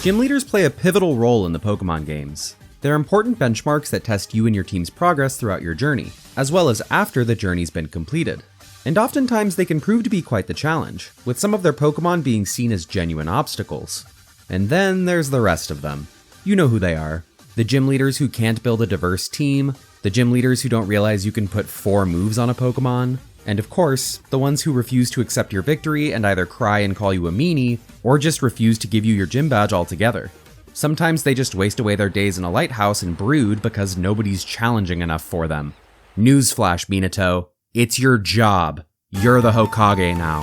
Gym leaders play a pivotal role in the Pokémon games. They're important benchmarks that test you and your team's progress throughout your journey, as well as after the journey's been completed. And oftentimes they can prove to be quite the challenge, with some of their Pokémon being seen as genuine obstacles. And then there's the rest of them. You know who they are. The gym leaders who can't build a diverse team, the gym leaders who don't realize you can put 4 moves on a Pokémon, and of course, the ones who refuse to accept your victory and either cry and call you a meanie, or just refuse to give you your gym badge altogether. Sometimes they just waste away their days in a lighthouse and brood because nobody's challenging enough for them. Newsflash, Minato, it's your job. You're the Hokage now.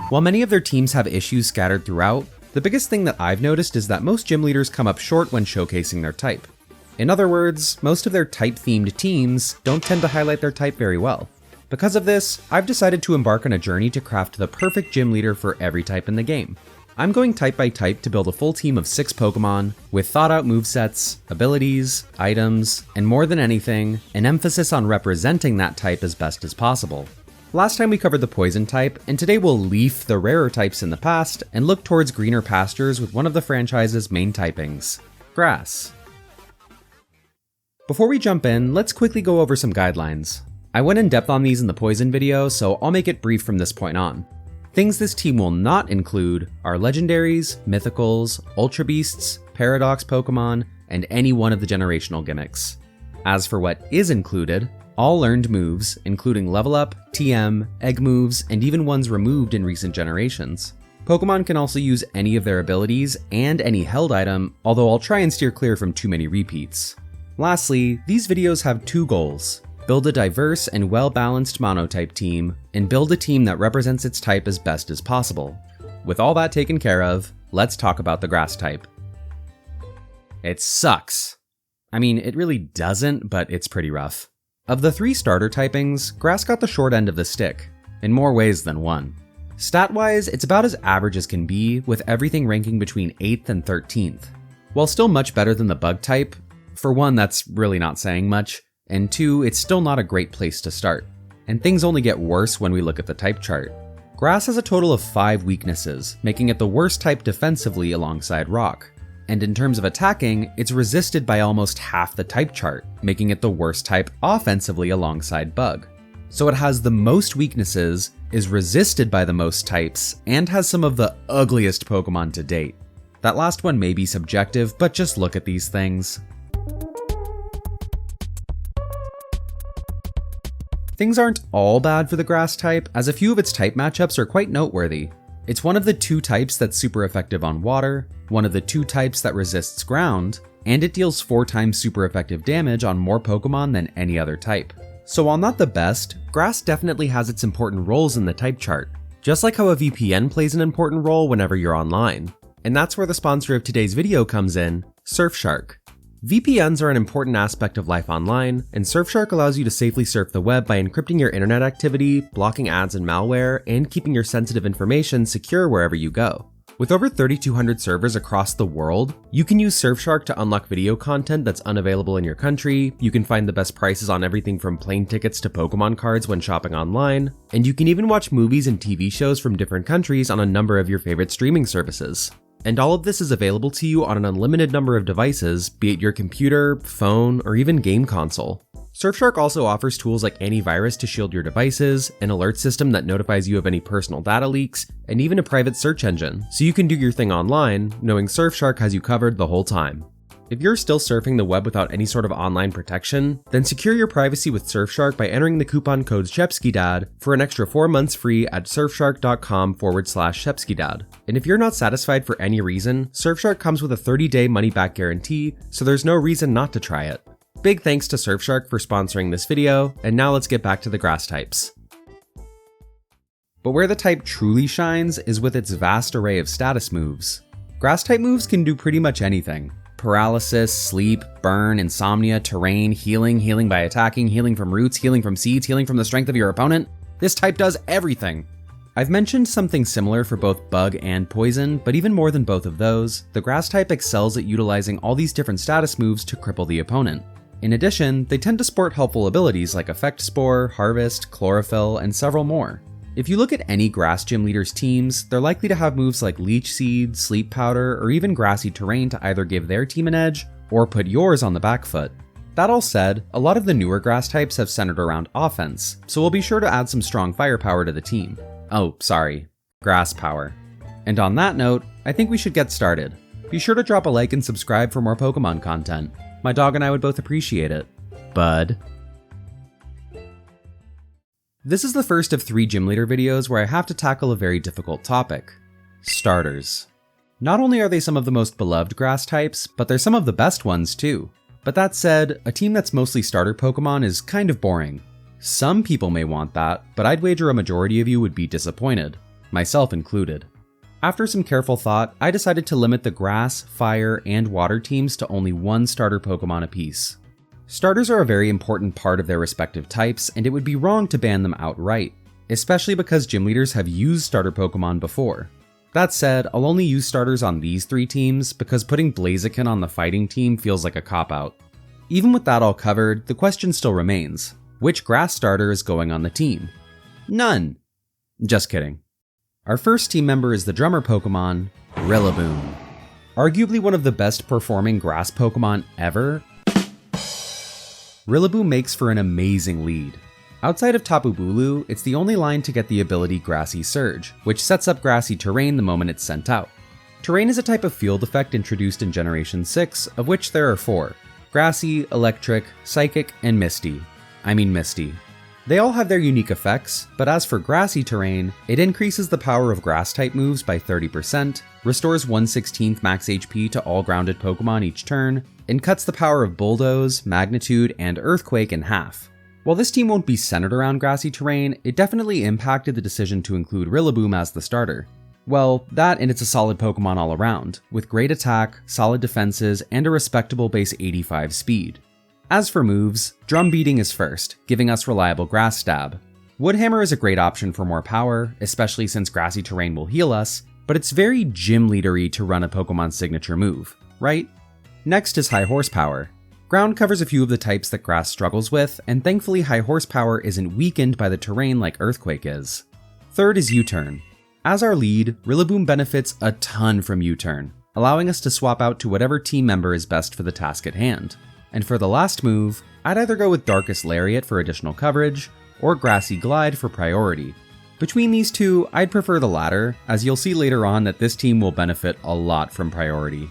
While many of their teams have issues scattered throughout, the biggest thing that I've noticed is that most gym leaders come up short when showcasing their type. In other words, most of their type-themed teams don't tend to highlight their type very well. Because of this, I've decided to embark on a journey to craft the perfect gym leader for every type in the game. I'm going type by type to build a full team of 6 Pokemon, with thought-out movesets, abilities, items, and more than anything, an emphasis on representing that type as best as possible. Last time we covered the Poison type, and today we'll leaf the rarer types in the past and look towards greener pastures with one of the franchise's main typings, Grass. Before we jump in, let's quickly go over some guidelines. I went in depth on these in the Poison video, so I'll make it brief from this point on. Things this team will not include are legendaries, mythicals, ultra beasts, paradox Pokemon, and any one of the generational gimmicks. As for what is included, all learned moves, including level up, TM, egg moves, and even ones removed in recent generations. Pokemon can also use any of their abilities and any held item, although I'll try and steer clear from too many repeats. Lastly, these videos have 2 goals. Build a diverse and well-balanced monotype team, and build a team that represents its type as best as possible. With all that taken care of, let's talk about the Grass type. It sucks. I mean, it really doesn't, but it's pretty rough. Of the 3 starter typings, Grass got the short end of the stick, in more ways than one. Stat-wise, it's about as average as can be, with everything ranking between 8th and 13th. While still much better than the Bug type, for one, that's really not saying much, and 2, it's still not a great place to start. And things only get worse when we look at the type chart. Grass has a total of 5 weaknesses, making it the worst type defensively alongside Rock. And in terms of attacking, it's resisted by almost half the type chart, making it the worst type offensively alongside Bug. So it has the most weaknesses, is resisted by the most types, and has some of the ugliest Pokemon to date. That last one may be subjective, but just look at these things. Things aren't all bad for the Grass type, as a few of its type matchups are quite noteworthy. It's one of the 2 types that's super effective on water, one of the 2 types that resists ground, and it deals 4 times super effective damage on more Pokemon than any other type. So while not the best, Grass definitely has its important roles in the type chart, just like how a VPN plays an important role whenever you're online. And that's where the sponsor of today's video comes in, Surfshark. VPNs are an important aspect of life online, and Surfshark allows you to safely surf the web by encrypting your internet activity, blocking ads and malware, and keeping your sensitive information secure wherever you go. With over 3,200 servers across the world, you can use Surfshark to unlock video content that's unavailable in your country, you can find the best prices on everything from plane tickets to Pokemon cards when shopping online, and you can even watch movies and TV shows from different countries on a number of your favorite streaming services. And all of this is available to you on an unlimited number of devices, be it your computer, phone, or even game console. Surfshark also offers tools like antivirus to shield your devices, an alert system that notifies you of any personal data leaks, and even a private search engine, so you can do your thing online, knowing Surfshark has you covered the whole time. If you're still surfing the web without any sort of online protection, then secure your privacy with Surfshark by entering the coupon code SHEPSKYDAD for an extra 4 months free at surfshark.com/SHEPSKYDAD. And if you're not satisfied for any reason, Surfshark comes with a 30-day money-back guarantee, so there's no reason not to try it. Big thanks to Surfshark for sponsoring this video, and now let's get back to the Grass types. But where the type truly shines is with its vast array of status moves. Grass type moves can do pretty much anything. Paralysis, sleep, burn, insomnia, terrain, healing by attacking, healing from roots, healing from seeds, healing from the strength of your opponent. This type does everything. I've mentioned something similar for both Bug and Poison, but even more than both of those, the Grass type excels at utilizing all these different status moves to cripple the opponent. In addition, they tend to sport helpful abilities like Effect Spore, Harvest, Chlorophyll, and several more. If you look at any grass gym leaders' teams, they're likely to have moves like Leech Seed, Sleep Powder, or even Grassy Terrain to either give their team an edge or put yours on the back foot. That all said, a lot of the newer grass types have centered around offense, so we'll be sure to add some strong firepower to the team. Oh, sorry, grass power. And on that note, I think we should get started. Be sure to drop a like and subscribe for more Pokemon content. My dog and I would both appreciate it. Bud. This is the first of 3 gym leader videos where I have to tackle a very difficult topic. Starters. Not only are they some of the most beloved grass types, but they're some of the best ones too. But that said, a team that's mostly starter Pokemon is kind of boring. Some people may want that, but I'd wager a majority of you would be disappointed, myself included. After some careful thought, I decided to limit the grass, fire, and water teams to only 1 starter Pokemon apiece. Starters are a very important part of their respective types, and it would be wrong to ban them outright, especially because gym leaders have used starter Pokemon before. That said, I'll only use starters on these 3 teams because putting Blaziken on the fighting team feels like a cop-out. Even with that all covered, the question still remains. Which grass starter is going on the team? None! Just kidding. Our first team member is the drummer Pokemon, Rillaboom. Arguably one of the best performing grass Pokemon ever, Rillaboom makes for an amazing lead. Outside of Tapu Bulu, it's the only line to get the ability Grassy Surge, which sets up Grassy Terrain the moment it's sent out. Terrain is a type of field effect introduced in Generation 6, of which there are 4. Grassy, Electric, Psychic, and Misty. They all have their unique effects, but as for Grassy Terrain, it increases the power of Grass-type moves by 30%, restores 1/16 max HP to all grounded Pokemon each turn, and cuts the power of Bulldoze, Magnitude, and Earthquake in half. While this team won't be centered around Grassy Terrain, it definitely impacted the decision to include Rillaboom as the starter. Well, that and it's a solid Pokemon all around, with great attack, solid defenses, and a respectable base 85 speed. As for moves, Drum Beating is first, giving us reliable Grass Stab. Woodhammer is a great option for more power, especially since Grassy Terrain will heal us, but it's very gym leadery to run a Pokemon signature move, right? Next is High Horsepower. Ground covers a few of the types that Grass struggles with, and thankfully High Horsepower isn't weakened by the terrain like Earthquake is. Third is U-Turn. As our lead, Rillaboom benefits a ton from U-Turn, allowing us to swap out to whatever team member is best for the task at hand. And for the last move, I'd either go with Darkest Lariat for additional coverage, or Grassy Glide for priority. Between these two, I'd prefer the latter, as you'll see later on that this team will benefit a lot from priority.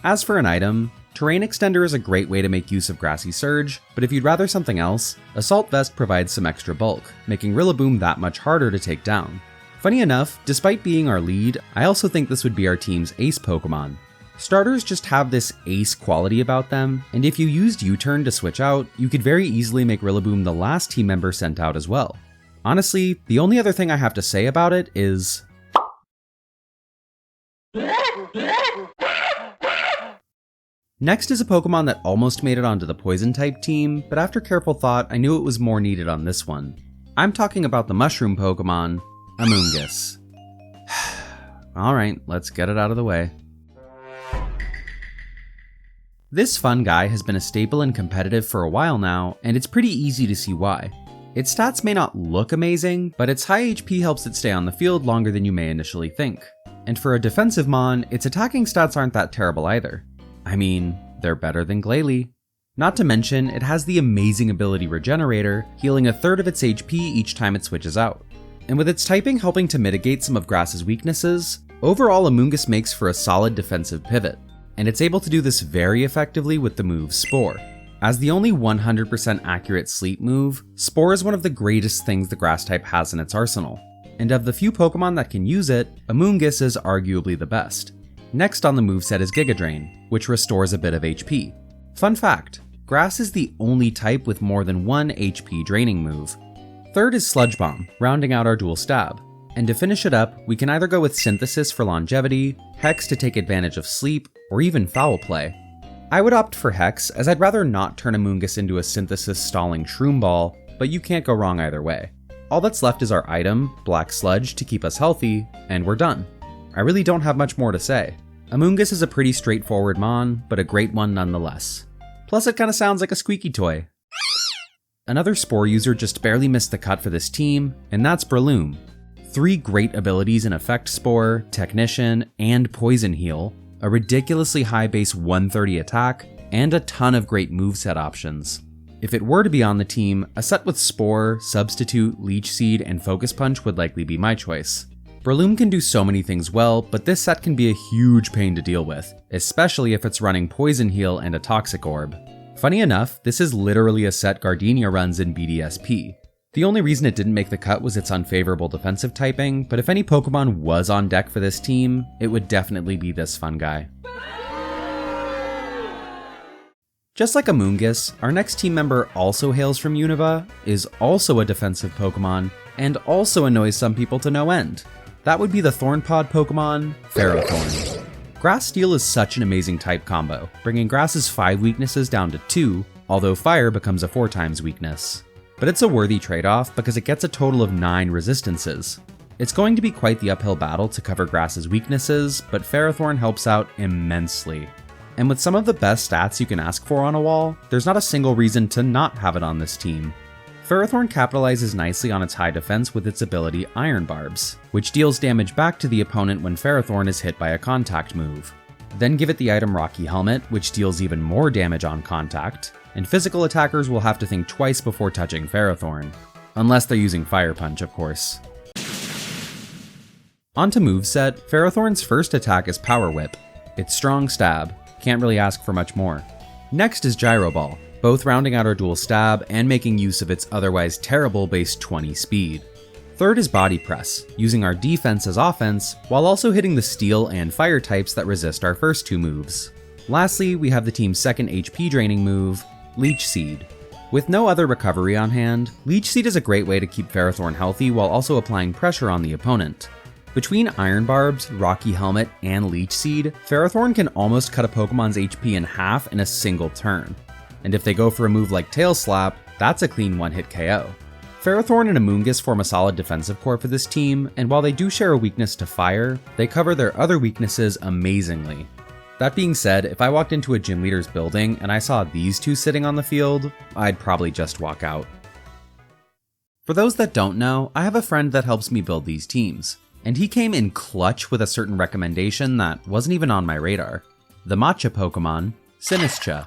As for an item, Terrain Extender is a great way to make use of Grassy Surge, but if you'd rather something else, Assault Vest provides some extra bulk, making Rillaboom that much harder to take down. Funny enough, despite being our lead, I also think this would be our team's ace Pokemon. Starters just have this ace quality about them, and if you used U-Turn to switch out, you could very easily make Rillaboom the last team member sent out as well. Honestly, the only other thing I have to say about it is... Next is a Pokemon that almost made it onto the Poison-type team, but after careful thought, I knew it was more needed on this one. I'm talking about the Mushroom Pokemon, Amoonguss. Alright, let's get it out of the way. This fun guy has been a staple and competitive for a while now, and it's pretty easy to see why. Its stats may not look amazing, but its high HP helps it stay on the field longer than you may initially think. And for a defensive mon, its attacking stats aren't that terrible either. I mean, they're better than Glalie. Not to mention, it has the amazing ability Regenerator, healing 1/3 of its HP each time it switches out. And with its typing helping to mitigate some of Grass's weaknesses, overall Amoonguss makes for a solid defensive pivot. And it's able to do this very effectively with the move Spore. As the only 100% accurate sleep move, Spore is one of the greatest things the Grass type has in its arsenal. And of the few Pokemon that can use it, Amoonguss is arguably the best. Next on the moveset is Giga Drain, which restores a bit of HP. Fun fact, Grass is the only type with more than one HP draining move. Third is Sludge Bomb, rounding out our dual stab. And to finish it up, we can either go with Synthesis for longevity, Hex to take advantage of sleep, or even Foul Play. I would opt for Hex, as I'd rather not turn Amoonguss into a Synthesis stalling Shroom Ball, but you can't go wrong either way. All that's left is our item, Black Sludge, to keep us healthy, and we're done. I really don't have much more to say. Amoonguss is a pretty straightforward mon, but a great one nonetheless. Plus it kinda sounds like a squeaky toy. Another Spore user just barely missed the cut for this team, and that's Breloom. 3 great abilities in Effect Spore, Technician, and Poison Heal, a ridiculously high base 130 attack, and a ton of great moveset options. If it were to be on the team, a set with Spore, Substitute, Leech Seed, and Focus Punch would likely be my choice. Breloom can do so many things well, but this set can be a huge pain to deal with, especially if it's running Poison Heal and a Toxic Orb. Funny enough, this is literally a set Gardenia runs in BDSP. The only reason it didn't make the cut was its unfavorable defensive typing, but if any Pokemon was on deck for this team, it would definitely be this fun guy. Just like Amoonguss, our next team member also hails from Unova, is also a defensive Pokemon, and also annoys some people to no end. That would be the Thornpod Pokemon, Ferrothorn. Grass Steel is such an amazing type combo, bringing Grass's 5 weaknesses down to 2, although Fire becomes a 4 times weakness. But it's a worthy trade-off because it gets a total of 9 resistances. It's going to be quite the uphill battle to cover Grass's weaknesses, but Ferrothorn helps out immensely. And with some of the best stats you can ask for on a wall, there's not a single reason to not have it on this team. Ferrothorn capitalizes nicely on its high defense with its ability Iron Barbs, which deals damage back to the opponent when Ferrothorn is hit by a contact move. Then give it the item Rocky Helmet, which deals even more damage on contact, and physical attackers will have to think twice before touching Ferrothorn. Unless they're using Fire Punch, of course. Onto moveset, Ferrothorn's first attack is Power Whip. It's strong stab, can't really ask for much more. Next is Gyro Ball, both rounding out our dual stab and making use of its otherwise terrible base 20 speed. Third is Body Press, using our defense as offense, while also hitting the steel and fire types that resist our first 2 moves. Lastly, we have the team's second HP draining move, Leech Seed. With no other recovery on hand, Leech Seed is a great way to keep Ferrothorn healthy while also applying pressure on the opponent. Between Iron Barbs, Rocky Helmet, and Leech Seed, Ferrothorn can almost cut a Pokemon's HP in half in a single turn. And if they go for a move like Tail Slap, that's a clean one-hit KO. Ferrothorn and Amoonguss form a solid defensive core for this team, and while they do share a weakness to fire, they cover their other weaknesses amazingly. That being said, if I walked into a gym leader's building and I saw these 2 sitting on the field, I'd probably just walk out. For those that don't know, I have a friend that helps me build these teams, and he came in clutch with a certain recommendation that wasn't even on my radar. The matcha Pokemon, Sinistcha.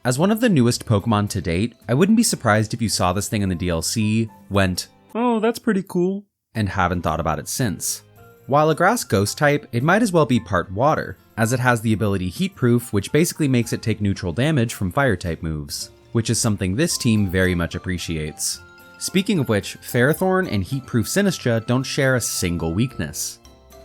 As one of the newest Pokemon to date, I wouldn't be surprised if you saw this thing in the DLC, went, "Oh, that's pretty cool," and haven't thought about it since. While a grass ghost type, it might as well be part water, as it has the ability Heatproof, which basically makes it take neutral damage from fire type moves, which is something this team very much appreciates. Speaking of which, Ferrothorn and Heatproof Sinistcha don't share a single weakness.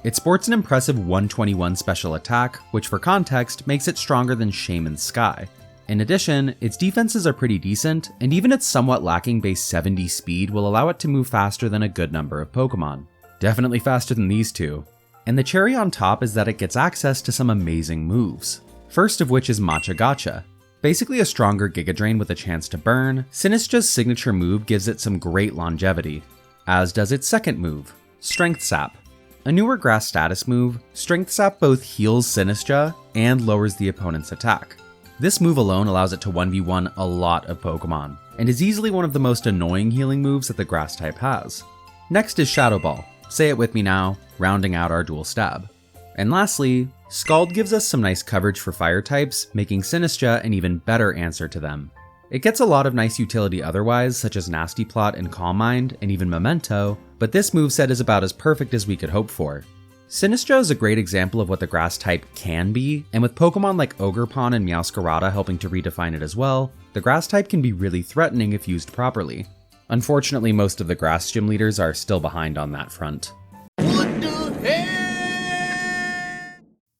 It sports an impressive 121 special attack, which for context makes it stronger than Shaman Sky. In addition, its defenses are pretty decent, and even its somewhat lacking base 70 speed will allow it to move faster than a good number of Pokemon. Definitely faster than these 2. And the cherry on top is that it gets access to some amazing moves. First of which is Matcha Gotcha. Basically a stronger Giga Drain with a chance to burn, Sinistcha's signature move gives it some great longevity, as does its second move, Strength Sap. A newer grass status move, Strength Sap both heals Sinistcha and lowers the opponent's attack. This move alone allows it to 1v1 a lot of Pokemon, and is easily one of the most annoying healing moves that the grass type has. Next is Shadow Ball, say it with me now, rounding out our dual stab. And lastly, Scald gives us some nice coverage for fire types, making Sinistcha an even better answer to them. It gets a lot of nice utility otherwise, such as Nasty Plot and Calm Mind, and even Memento, but this moveset is about as perfect as we could hope for. Sinistcha is a great example of what the grass type can be, and with Pokemon like Ogerpon and Meowscarada helping to redefine it as well, the grass type can be really threatening if used properly. Unfortunately, most of the grass gym leaders are still behind on that front.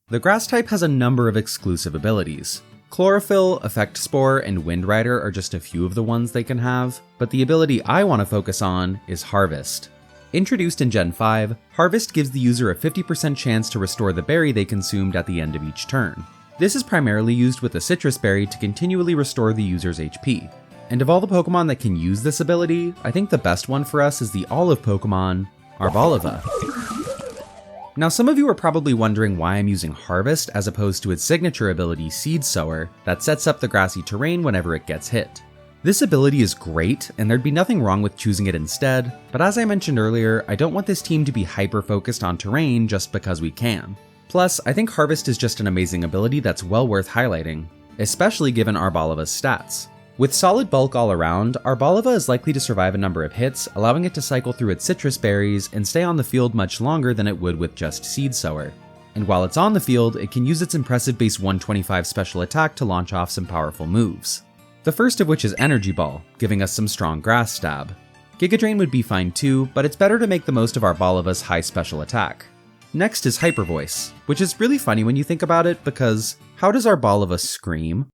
The grass type has a number of exclusive abilities. Chlorophyll, Effect Spore, and Wind Rider are just a few of the ones they can have, but the ability I want to focus on is Harvest. Introduced in Gen 5, Harvest gives the user a 50% chance to restore the berry they consumed at the end of each turn. This is primarily used with the Citrus Berry to continually restore the user's HP. And of all the Pokemon that can use this ability, I think the best one for us is the Olive Pokemon, Arboliva. Now some of you are probably wondering why I'm using Harvest as opposed to its signature ability Seed Sower that sets up the grassy terrain whenever it gets hit. This ability is great, and there'd be nothing wrong with choosing it instead, but as I mentioned earlier, I don't want this team to be hyper-focused on terrain just because we can. Plus, I think Harvest is just an amazing ability that's well worth highlighting, especially given Arboliva's stats. With solid bulk all around, Arboliva is likely to survive a number of hits, allowing it to cycle through its citrus berries and stay on the field much longer than it would with just Seed Sower. And while it's on the field, it can use its impressive base 125 special attack to launch off some powerful moves. The first of which is Energy Ball, giving us some strong grass stab. Giga Drain would be fine too, but it's better to make the most of Arboliva's high special attack. Next is Hyper Voice, which is really funny when you think about it because how does Arboliva scream?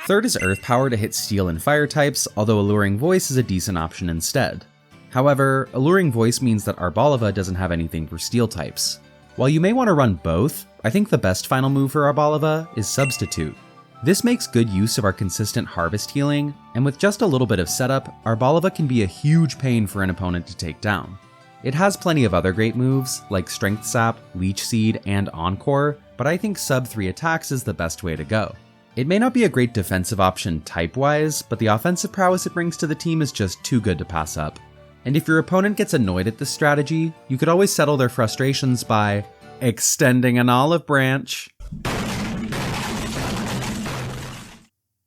Third is Earth Power to hit Steel and Fire types, although Alluring Voice is a decent option instead. However, Alluring Voice means that Arboliva doesn't have anything for Steel types. While you may want to run both, I think the best final move for Arboliva is Substitute. This makes good use of our consistent harvest healing, and with just a little bit of setup, Arboliva can be a huge pain for an opponent to take down. It has plenty of other great moves, like Strength Sap, Leech Seed, and Encore, but I think sub 3 attacks is the best way to go. It may not be a great defensive option type-wise, but the offensive prowess it brings to the team is just too good to pass up. And if your opponent gets annoyed at this strategy, you could always settle their frustrations by extending an olive branch.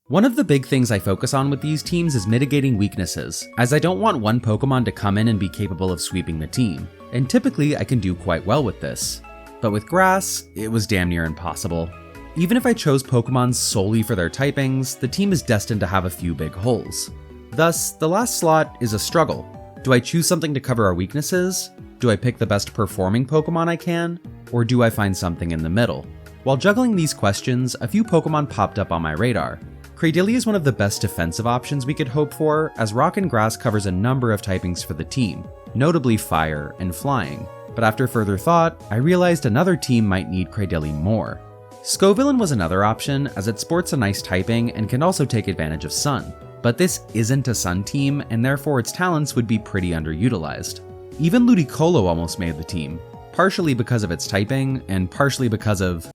One of the big things I focus on with these teams is mitigating weaknesses, as I don't want one Pokemon to come in and be capable of sweeping the team, and typically I can do quite well with this. But with Grass, it was damn near impossible. Even if I chose Pokemon solely for their typings, the team is destined to have a few big holes. Thus, the last slot is a struggle. Do I choose something to cover our weaknesses? Do I pick the best performing Pokemon I can? Or do I find something in the middle? While juggling these questions, a few Pokemon popped up on my radar. Cradily is one of the best defensive options we could hope for, as Rock and Grass covers a number of typings for the team, notably Fire and Flying. But after further thought, I realized another team might need Cradily more. Scovillain was another option, as it sports a nice typing and can also take advantage of Sun. But this isn't a Sun team, and therefore its talents would be pretty underutilized. Even Ludicolo almost made the team, partially because of its typing, and partially because of...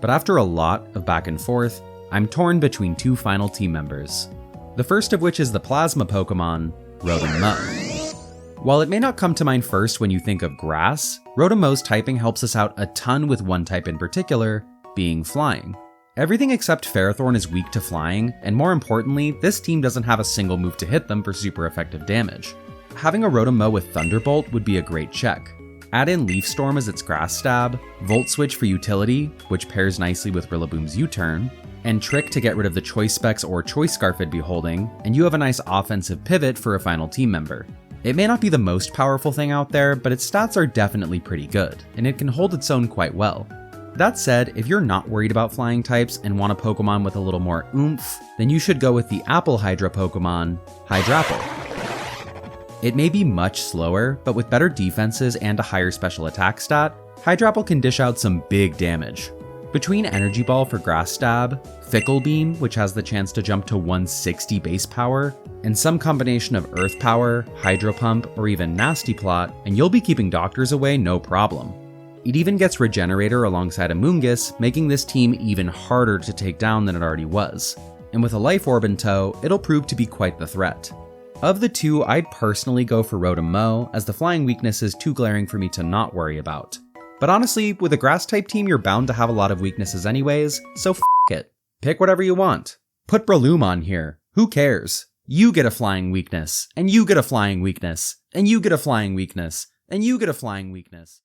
But after a lot of back and forth, I'm torn between two final team members. The first of which is the Plasma Pokemon, Rotom-Mow. While it may not come to mind first when you think of Grass, Rotom-Mow's typing helps us out a ton with one type in particular, being Flying. Everything except Ferrothorn is weak to Flying, and more importantly, this team doesn't have a single move to hit them for super effective damage. Having a Rotom-Mow with Thunderbolt would be a great check. Add in Leaf Storm as its Grass Stab, Volt Switch for utility, which pairs nicely with Rillaboom's U-Turn, and Trick to get rid of the Choice Specs or Choice Scarf it'd be holding, and you have a nice offensive pivot for a final team member. It may not be the most powerful thing out there, but its stats are definitely pretty good, and it can hold its own quite well. That said, if you're not worried about flying types and want a Pokemon with a little more oomph, then you should go with the Apple Hydra Pokemon, Hydrapple. It may be much slower, but with better defenses and a higher special attack stat, Hydrapple can dish out some big damage. Between Energy Ball for Grass Stab, Fickle Beam, which has the chance to jump to 160 base power, and some combination of Earth Power, Hydro Pump, or even Nasty Plot, and you'll be keeping doctors away no problem. It even gets Regenerator alongside Amoonguss, making this team even harder to take down than it already was. And with a Life Orb in tow, it'll prove to be quite the threat. Of the two, I'd personally go for Rotom-Mow, as the flying weakness is too glaring for me to not worry about. But honestly, with a Grass-type team, you're bound to have a lot of weaknesses anyways, so f*** it. Pick whatever you want. Put Breloom on here. Who cares? You get a flying weakness, and you get a flying weakness, and you get a flying weakness, and you get a flying weakness.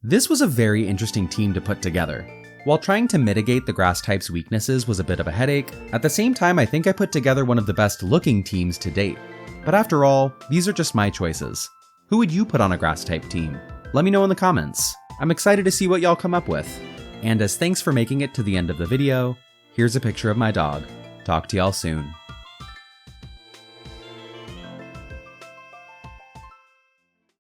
This was a very interesting team to put together. While trying to mitigate the Grass type's weaknesses was a bit of a headache, at the same time I think I put together one of the best looking teams to date. But after all, these are just my choices. Who would you put on a Grass type team? Let me know in the comments. I'm excited to see what y'all come up with. And as thanks for making it to the end of the video, here's a picture of my dog. Talk to y'all soon.